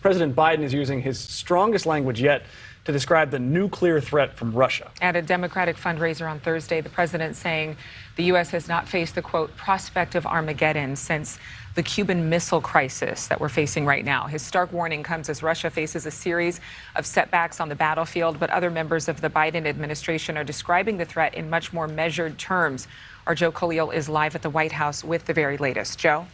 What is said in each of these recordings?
President Biden is using his strongest language yet to describe the nuclear threat from Russia. At a Democratic fundraiser on Thursday, the president saying the U.S. has not faced the, quote, prospect of Armageddon since the Cuban Missile Crisis that we're facing right now. His stark warning comes as Russia faces a series of setbacks on the battlefield, but other members of the Biden administration are describing the threat in much more measured terms. Our Joe Khalil is live at the White House with the very latest. Joe?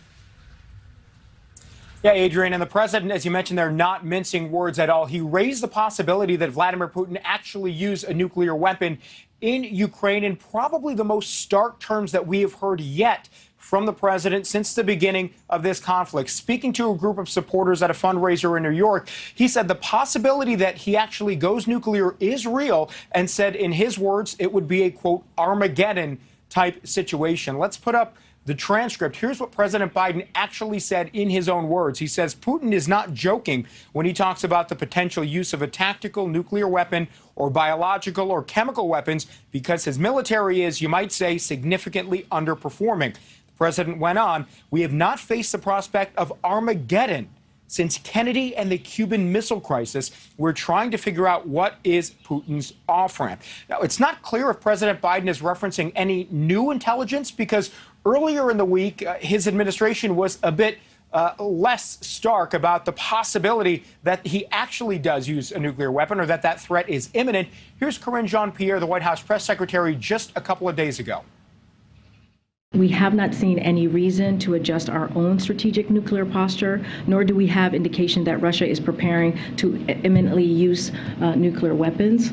Yeah, Adrienne, and the president, as you mentioned, they're not mincing words at all. He raised the possibility that Vladimir Putin actually use a nuclear weapon in Ukraine in probably the most stark terms that we have heard yet from the president since the beginning of this conflict. Speaking to a group of supporters at a fundraiser in New York, he said the possibility that he actually goes nuclear is real and said, in his words, it would be a, quote, Armageddon type situation. Let's put up the transcript. Here's what President Biden actually said in his own words. He says Putin is not joking when he talks about the potential use of a tactical nuclear weapon or biological or chemical weapons because his military is, you might say, significantly underperforming. The president went on, we have not faced the prospect of Armageddon since Kennedy and the Cuban Missile Crisis. We're trying to figure out what is Putin's off-ramp. Now, it's not clear if President Biden is referencing any new intelligence because earlier in the week, his administration was a bit less stark about the possibility that he actually does use a nuclear weapon or that that threat is imminent. Here's Karine Jean-Pierre, the White House press secretary, just a couple of days ago. We have not seen any reason to adjust our own strategic nuclear posture, nor do we have indication that Russia is preparing to imminently use nuclear weapons.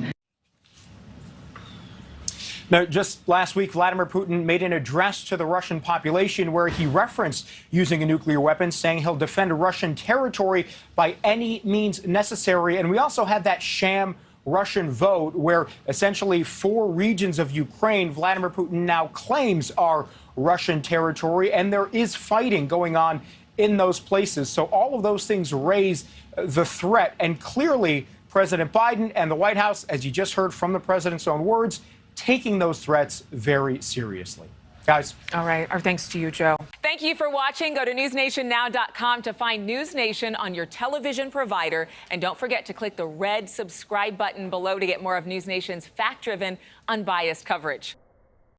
Now, just last week, Vladimir Putin made an address to the Russian population where he referenced using a nuclear weapon, saying he'll defend Russian territory by any means necessary. And we also had that sham Russian vote where essentially 4 regions of Ukraine Vladimir Putin now claims are Russian territory, and there is fighting going on in those places. So all of those things raise the threat. And clearly, President Biden and the White House, as you just heard from the president's own words, taking those threats very seriously. Guys. All right. Our thanks to you, Joe. Thank you for watching. Go to newsnationnow.com to find News Nation on your television provider. And don't forget to click the red subscribe button below to get more of News Nation's fact-driven, unbiased coverage.